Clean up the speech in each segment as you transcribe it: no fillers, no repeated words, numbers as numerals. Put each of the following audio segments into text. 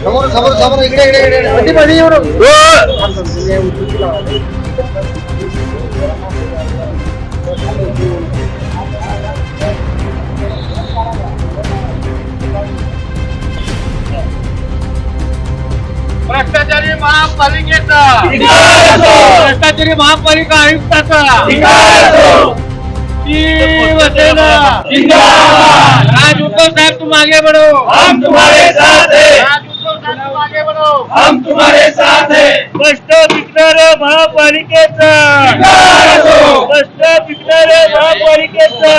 समोर समोर समोर इकडे इकडे इकडे मध्ये मध्ये येऊ नको. भ्रष्टाचारी महापालिकेचा भ्रष्टाचारी महापालिका आयुक्ताचा राज उद्धव साहेब तुम आगे बढ़ो, हम तुम्हारे साथ हैं, राज उद्धव साहेब तुम आगे बढ़ो. हम तुम्हारे साथ हैं. भ्रष्ट विकणाऱ्या महापालिकेचा भ्रष्ट विकणाऱ्या महापालिकेचा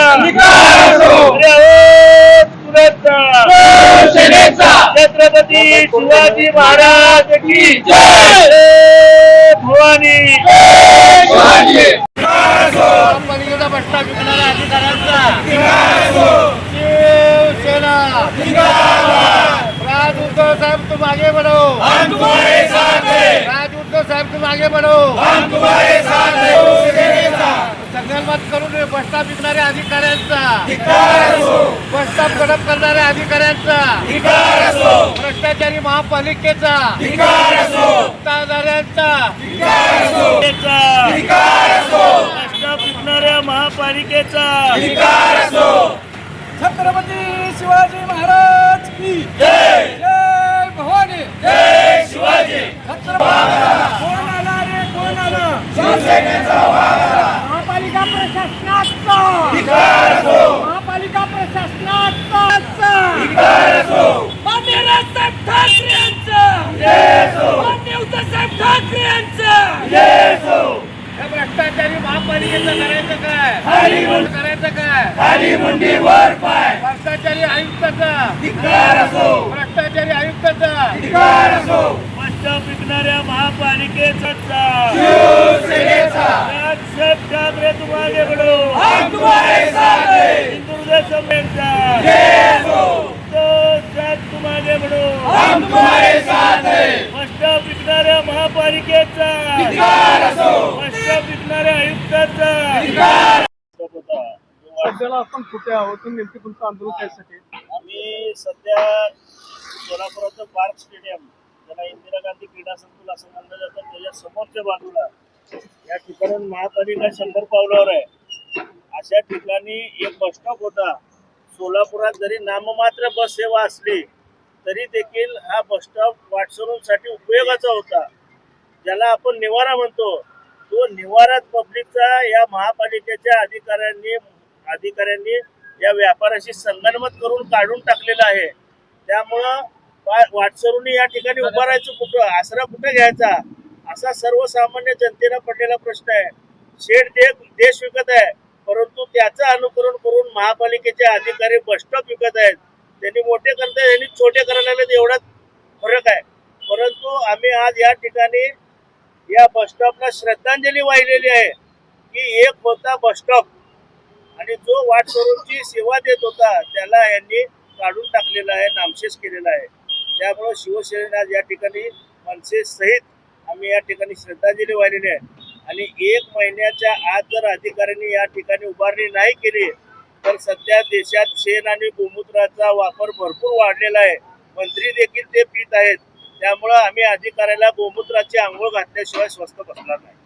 शिवसेनेचा छत्रपती शिवाजी महाराज की जय. भवानी. शिवाजी. महापालिकेचा भ्रष्टा विकणाऱ्या अधिकाऱ्यांचा शिवसेना. राज उद्धव साहेब तुम आगे बढ़ो, हम तुम्हारे साथ हैं, राज उद्धव साहेब तुम आगे बढ़ो. हम तुम्हारे साथ हैं. शिवसेनेचा संगनमत करून भ्रष्टा विकणाऱ्या अधिकाऱ्यांचा धिक्कार असो, भ्रष्टा कडक करणाऱ्या अधिकाऱ्यांचा धिक्कार असो, भ्रष्टाचारी महापालिकेचा धिक्कार असो, सत्ताधाऱ्यांचा धिक्कार असो, धिक्कार असो, भ्रष्टा विकणाऱ्या महापालिकेचा धिक्कार असो. छत्रपती शिवाजी महाराज की जय. जय भवानी. जय शिवाजी. छत्रपती कोण आला रे कोण आला. शिवसेनेचा महापालिका प्रशासनाचा धिक्कार असो, महापालिका प्रशासनाचा धिक्कार असो. मान्य राजसाहेब ठाकरे यांचं जय असो, मान्य उद्धवसाहेब ठाकरे यांचं जय असो. या भ्रष्टाचारी महापालिकेचं करायचं काय, खाली मुंडी, करायचं काय. खाली मुंडी वर पाय. भ्रष्टाचारी आयुक्ताचा धिक्कार असो, भ्रष्टाचारी आयुक्ताचा धिक्कार असो. भ्रष्टा विकणाऱ्या महापालिकेचा शिवसेनेचा राजसाहेब ठाकरे तुम आगे बढ़ो, हम तुम्हारे साथ हैं, हिंदुहृदय समेतचा जय असो, साहेब तुम आगे बढ़ो. हम तुम्हारे साथ हैं, भ्रष्टा विकणाऱ्या महापालिकेचा धिक्कार असो, भ्रष्टा विकणाऱ्या आयुक्ताचा धिक्कार. सध्याला आपण कुठे आहोत नेमके तुमचं आंदोलन त्यासाठी. आम्ही सध्या सोलापुराचं पार्क स्टेडियम ज्याला इंदिरा गांधी क्रीडा संकुल असं म्हणलं जातं त्याच्या समोरच्या बाजूला या ठिकाणी महापालिका 100 पावलावर आहे. अशा ठिकाणी एक बस स्टॉप होता. सोलापुरात जरी नाममात्र बस सेवा असली तरी देखील हा बस स्टॉप वाटसरूंसाठी उपयोगाचा होता. ज्याला आपण निवारा म्हणतो तो निवारा पब्लिकचा या महापालिकेच्या अधिकाऱ्यांनी या व्यापाराशी संगनमत करून काढून टाकलेला आहे. त्यामुळं वाटसरूंनी या ठिकाणी उभा राहायचं कुठं, आसरा कुठं घ्यायचा असा सर्वसामान्य जनतेला पडलेला प्रश्न आहे. शेठ देश विकत आहे परंतु त्याचं अनुकरण करून महापालिकेचे अधिकारी बस स्टॉप विकत आहेत. त्यांनी मोठे करताय, यांनी छोटे करायला लागले, एवढाच फरक आहे. परंतु आम्ही आज या ठिकाणी या बस स्टॉपला श्रद्धांजली वाहिलेली आहे की एक होता बस स्टॉप आणि जो वाटसरूंची सेवा देत होता त्याला यांनी काढून टाकलेला आहे, नामशेष केलेला आहे. त्यामुळे शिवसेना या ठिकाणी मनसे सहित आम्ही या ठिकाणी श्रद्धांजली वाहिलेली आहे. आणि 1 महिन्याच्या आत जर अधिकाऱ्यांनी या ठिकाणी उभारणी नाही केली तर सध्या देशात शेण आणि गोमूत्राचा वापर भरपूर वाढलेला आहे. मंत्री देखील ते पीत आहेत. त्यामुळं आम्ही अधिकाऱ्याला गोमूत्राची आंघोळ घातल्याशिवाय स्वस्थ बसणार नाही.